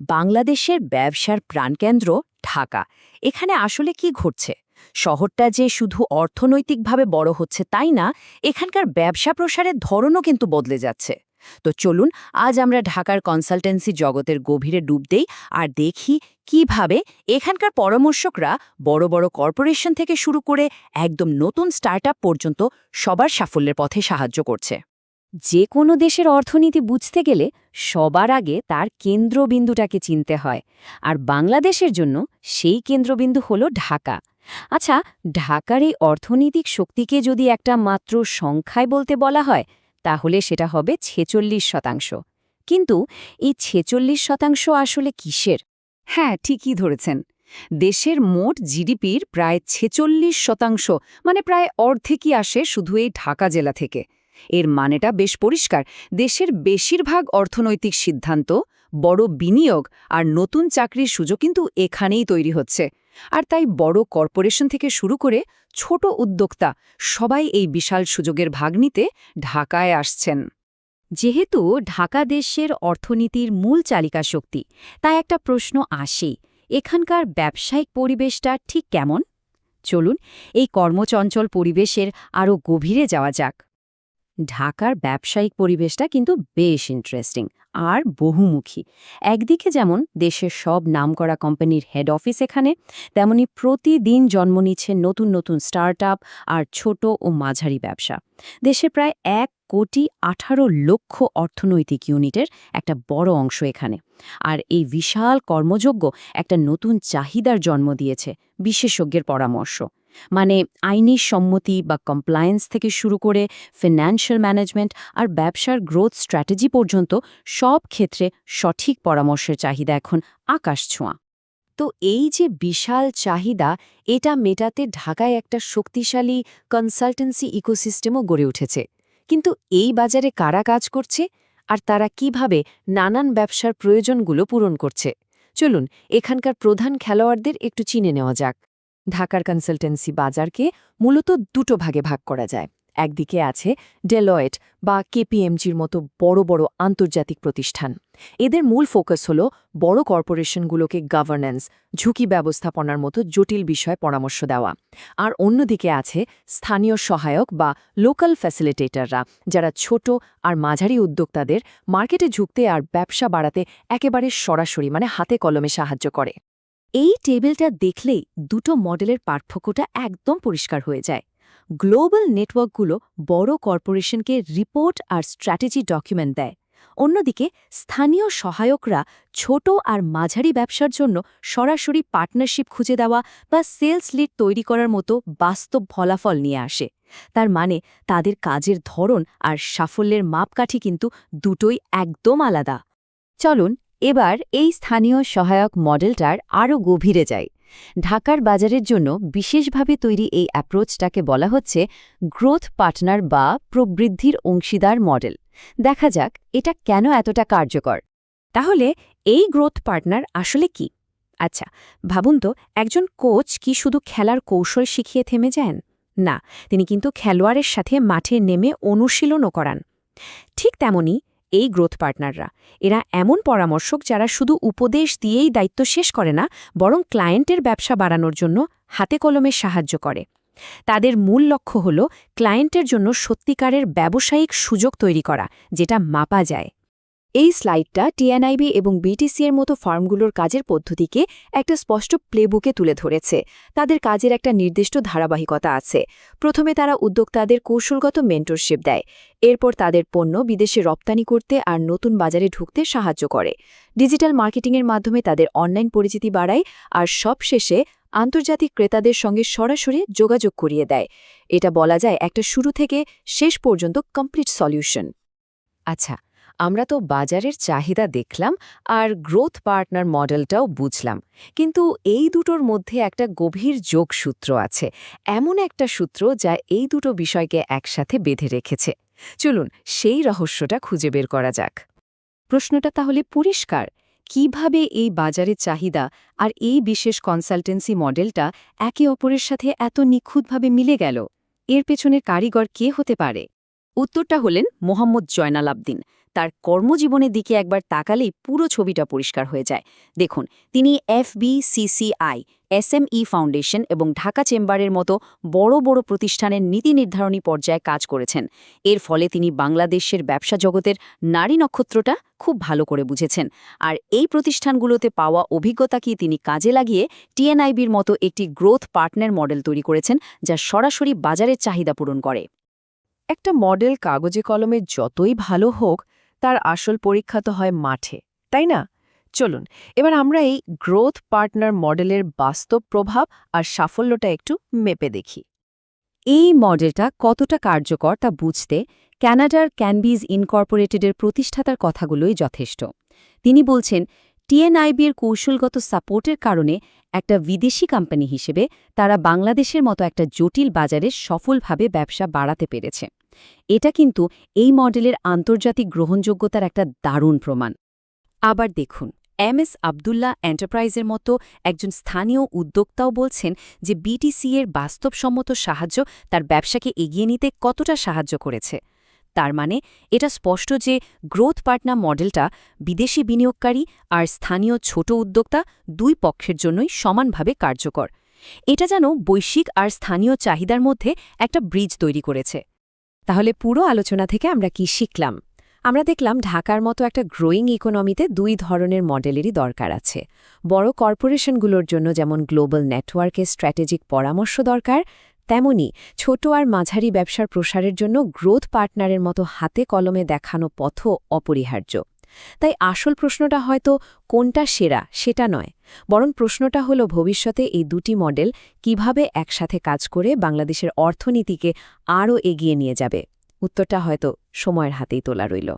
বাংলাদেশের ব্যবসার প্রাণকেন্দ্র ঢাকা। এখানে আসলে কি ঘটছে? শহরটা যে শুধু অর্থনৈতিকভাবে বড় হচ্ছে তাই না, এখানকার ব্যবসা প্রসারের ধরনও কিন্তু বদলে যাচ্ছে। তো চলুন আজ আমরা ঢাকার কনসালটেন্সি জগতের গভীরে ডুব দেই আর দেখি কিভাবে এখানকার পরামর্শকরা বড় বড় কর্পোরেশন থেকে শুরু করে একদম নতুন স্টার্টআপ পর্যন্ত সবার সাফল্যের পথে সাহায্য করছে। যে কোনো দেশের অর্থনীতি বুঝতে গেলে সবার আগে তার কেন্দ্রবিন্দুটাকে চিনতে হয়, আর বাংলাদেশের জন্য সেই কেন্দ্রবিন্দু হল ঢাকা। আচ্ছা, ঢাকার এই অর্থনৈতিক শক্তিকে যদি একটা মাত্র সংখ্যায় বলতে বলা হয়, তাহলে সেটা হবে ৪৬%। কিন্তু এই ৪৬% আসলে কিসের? হ্যাঁ, ঠিকই ধরেছেন। দেশের মোট জিডিপির প্রায় ৪৬%, মানে প্রায় অর্ধেকই আসে শুধু এই ঢাকা জেলা থেকে। এর মানেটা বেশ পরিষ্কার, দেশের বেশিরভাগ অর্থনৈতিক সিদ্ধান্ত, বড় বিনিয়োগ আর নতুন চাকরির সুযোগ কিন্তু এখানেই তৈরি হচ্ছে। আর তাই বড় কর্পোরেশন থেকে শুরু করে ছোট উদ্যোক্তা সবাই এই বিশাল সুযোগের ভাগ নিতে ঢাকায় আসছেন। যেহেতু ঢাকা দেশের অর্থনীতির মূল চালিকা শক্তি, তাই একটা প্রশ্ন আসেই, এখানকার ব্যবসায়িক পরিবেশটা ঠিক কেমন? চলুন এই কর্মচঞ্চল পরিবেশের আরও গভীরে যাওয়া যাক। ঢাকার ব্যবসায়িক পরিবেশটা কিন্তু বেশ ইন্টারেস্টিং আর বহুমুখী। একদিকে যেমন দেশের সব নামকরা কোম্পানির হেড অফিস এখানে, তেমনি প্রতিদিন জন্ম নিচ্ছে নতুন নতুন স্টার্টআপ আর ছোট ও মাঝারি ব্যবসা। দেশে প্রায় ১,১৮,০০,০০০ অর্থনৈতিক ইউনিটের একটা বড় অংশ এখানে। আর এই বিশাল কর্মযোগ্য একটা নতুন চাহিদার জন্ম দিয়েছে, বিশেষজ্ঞের পরামর্শ। মানে আইনি সম্মতি বা কমপ্লায়েন্স থেকে শুরু করে ফিন্যান্সিয়াল ম্যানেজমেন্ট আর ব্যবসার গ্রোথ স্ট্র্যাটেজি পর্যন্ত সব ক্ষেত্রে সঠিক পরামর্শের চাহিদা এখন আকাশ ছোঁয়া। তো এই যে বিশাল চাহিদা, এটা মেটাতে ঢাকায় একটা শক্তিশালী কনসালটেন্সি ইকোসিস্টেমও গড়ে উঠেছে। কিন্তু এই বাজারে কারা কাজ করছে আর তারা কিভাবে নানান ব্যবসার প্রয়োজনগুলো পূরণ করছে? চলুন এখানকার প্রধান খেলোয়াড়দের একটু চিনে নেওয়া যাক। ঢাকার কনসালটেন্সি বাজারকে মূলত দুটো ভাগে ভাগ করা যায়। একদিকে আছে ডেলয়েট বা কেপিএমজির মতো বড় বড় আন্তর্জাতিক প্রতিষ্ঠান। এদের মূল ফোকাস হল বড় কর্পোরেশনগুলোকে গভর্নেন্স, ঝুঁকি ব্যবস্থাপনার মতো জটিল বিষয়ে পরামর্শ দেওয়া। আর অন্যদিকে আছে স্থানীয় সহায়ক বা লোকাল ফ্যাসিলিটেটররা, যারা ছোট আর মাঝারি উদ্যোক্তাদের মার্কেটে ঝুঁকতে আর ব্যবসা বাড়াতে একেবারে সরাসরি মানে হাতে কলমে সাহায্য করে। এই টেবিলটা দেখলেই দুটো মডেলের পার্থক্যটা একদম পরিষ্কার হয়ে যায়। গ্লোবাল নেটওয়ার্কগুলো বড় কর্পোরেশনকে রিপোর্ট আর স্ট্র্যাটেজি ডকুমেন্ট দেয়। অন্যদিকে স্থানীয় সহায়করা ছোট আর মাঝারি ব্যবসার জন্য সরাসরি পার্টনারশিপ খুঁজে দেওয়া বা সেলস লিড তৈরি করার মতো বাস্তব ফলাফল নিয়ে আসে। তার মানে তাদের কাজের ধরন আর সাফল্যের মাপকাঠি কিন্তু দুটোই একদম আলাদা। চলুন এবার এই স্থানীয় সহায়ক মডেলটার আরও গভীরে যাই। ঢাকার বাজারের জন্য বিশেষভাবে তৈরি এই অ্যাপ্রোচটাকে বলা হচ্ছে গ্রোথ পার্টনার বা প্রবৃদ্ধির অংশীদার মডেল। দেখা যাক এটা কেন এতটা কার্যকর। তাহলে এই গ্রোথ পার্টনার আসলে কি? আচ্ছা, ভাবুন তো, একজন কোচ কি শুধু খেলার কৌশল শিখিয়ে থেমে যান? না, তিনি কিন্তু খেলোয়াড়ের সাথে মাঠে নেমে অনুশীলনও করান। ঠিক তেমনি এই গ্রোথ পার্টনাররা, এরা এমন পরামর্শক যারা শুধু উপদেশ দিয়েই দায়িত্ব শেষ করে না, বরং ক্লায়েন্টের ব্যবসা বাড়ানোর জন্য হাতে কলমে সাহায্য করে। তাদের মূল লক্ষ্য হল ক্লায়েন্টের জন্য সত্যিকারের ব্যবসায়িক সুযোগ তৈরি করা, যেটা মাপা যায়। এই স্লাইডটা টিএনআইবি এবং বিটিসি এর মতো ফার্মগুলোর কাজের পদ্ধতিকে একটা স্পষ্ট প্লেবুকে তুলে ধরেছে। তাদের কাজের একটা নির্দিষ্ট ধারাবাহিকতা আছে। প্রথমে তারা উদ্যোক্তাদের কৌশলগত মেন্টরশিপ দেয়, এরপর তাদের পণ্য বিদেশে রপ্তানি করতে আর নতুন বাজারে ঢুকতে সাহায্য করে। ডিজিটাল মার্কেটিংয়ের মাধ্যমে তাদের অনলাইন পরিচিতি বাড়ায়, আর সবশেষে আন্তর্জাতিক ক্রেতাদের সঙ্গে সরাসরি যোগাযোগ করিয়ে দেয়। এটা বলা যায় একটা শুরু থেকে শেষ পর্যন্ত কমপ্লিট সলিউশন। আচ্ছা, আমরা তো বাজারের চাহিদা দেখলাম আর গ্রোথ পার্টনার মডেলটাও বুঝলাম, কিন্তু এই দুটোর মধ্যে একটা গভীর যোগসূত্র আছে, এমন একটা সূত্র যা এই দুটো বিষয়কে একসাথে বেঁধে রেখেছে। চলুন সেই রহস্যটা খুঁজে বের করা যাক। প্রশ্নটা তাহলে পরিষ্কার, কিভাবে এই বাজারের চাহিদা আর এই বিশেষ কনসালটেন্সি মডেলটা একে অপরের সাথে এত নিখুঁতভাবে মিলে গেল? এর পেছনের কারিগর কে হতে পারে? উত্তরটা হলেন মোহাম্মদ জয়নাল আবদিন। তার কর্মজীবনের দিকে একবার তাকালেই পুরো ছবিটা পরিষ্কার হয়ে যায়। দেখুন, তিনি FBCCI, SME ফাউন্ডেশন এবং ঢাকা চেম্বারের মতো বড় বড় প্রতিষ্ঠানের নীতি নির্ধারণী পর্যায়ে কাজ করেছেন। এর ফলে তিনি বাংলাদেশের ব্যবসা জগতের নারী নক্ষত্রটা খুব ভালো করে বুঝেছেন। আর এই প্রতিষ্ঠানগুলোতে পাওয়া অভিজ্ঞতাকে তিনি কাজে লাগিয়ে TNIBর মতো একটি গ্রোথ পার্টনার মডেল তৈরি করেছেন, যা সরাসরি বাজারের চাহিদা পূরণ করে। একটা মডেল কাগজে কলমে যতই ভালো হোক, তার আসল পরীক্ষা তো হয় মাঠে, তাই না? চলুন এবার আমরা এই গ্রোথ পার্টনার মডেলের বাস্তব প্রভাব আর সাফল্যটা একটু মেপে দেখি। এই মডেলটা কতটা কার্যকর তা বুঝতে কানাডার ক্যানবিজ ইনকর্পোরেটেডের প্রতিষ্ঠাতার কথাগুলোই যথেষ্ট। তিনি বলছেন, TNIBর কৌশলগত সাপোর্টের কারণে একটা বিদেশি কোম্পানি হিসেবে তারা বাংলাদেশের মতো একটা জটিল বাজারে সফলভাবে ব্যবসা বাড়াতে পেরেছে। এটা কিন্তু এই মডেলের আন্তর্জাতিক গ্রহণযোগ্যতার একটা দারুণ প্রমাণ। আবার দেখুন, MS আবদুল্লাহ এন্টারপ্রাইজের মতো একজন স্থানীয় উদ্যোক্তাও বলছেন যে BTC এর বাস্তবসম্মত সাহায্য তার ব্যবসাকে এগিয়ে নিতে কতটা সাহায্য করেছে। তার মানে এটা স্পষ্ট যে গ্রোথ পার্টনার মডেলটা বিদেশি বিনিয়োগকারী আর স্থানীয় ছোট উদ্যোক্তা দুই পক্ষের জন্যই সমানভাবে কার্যকর। এটা যেন বৈশ্বিক আর স্থানীয় চাহিদার মধ্যে একটা ব্রিজ তৈরি করেছে। তাহলে পুরো আলোচনা থেকে আমরা কি শিখলাম? আমরা দেখলাম ঢাকার মতো একটা গ্রোয়িং ইকোনমিতে দুই ধরনের মডেলেরই দরকার আছে। বড় কর্পোরেশনগুলোর জন্য যেমন গ্লোবাল নেটওয়ার্কে স্ট্র্যাটেজিক পরামর্শ দরকার, তেমনি ছোট আর মাঝারি ব্যবসার প্রসারের জন্য গ্রোথ পার্টনারের মতো হাতে কলমে দেখানো পথও অপরিহার্য। তাই আসল প্রশ্নটা হয়তো কোনটা সেরা সেটা নয়, বরং প্রশ্নটা হলো ভবিষ্যতে এই দুটি মডেল কিভাবে একসাথে কাজ করে বাংলাদেশের অর্থনীতিকে আরও এগিয়ে নিয়ে যাবে। উত্তরটা হয়তো সময়ের হাতেই তোলা রইল।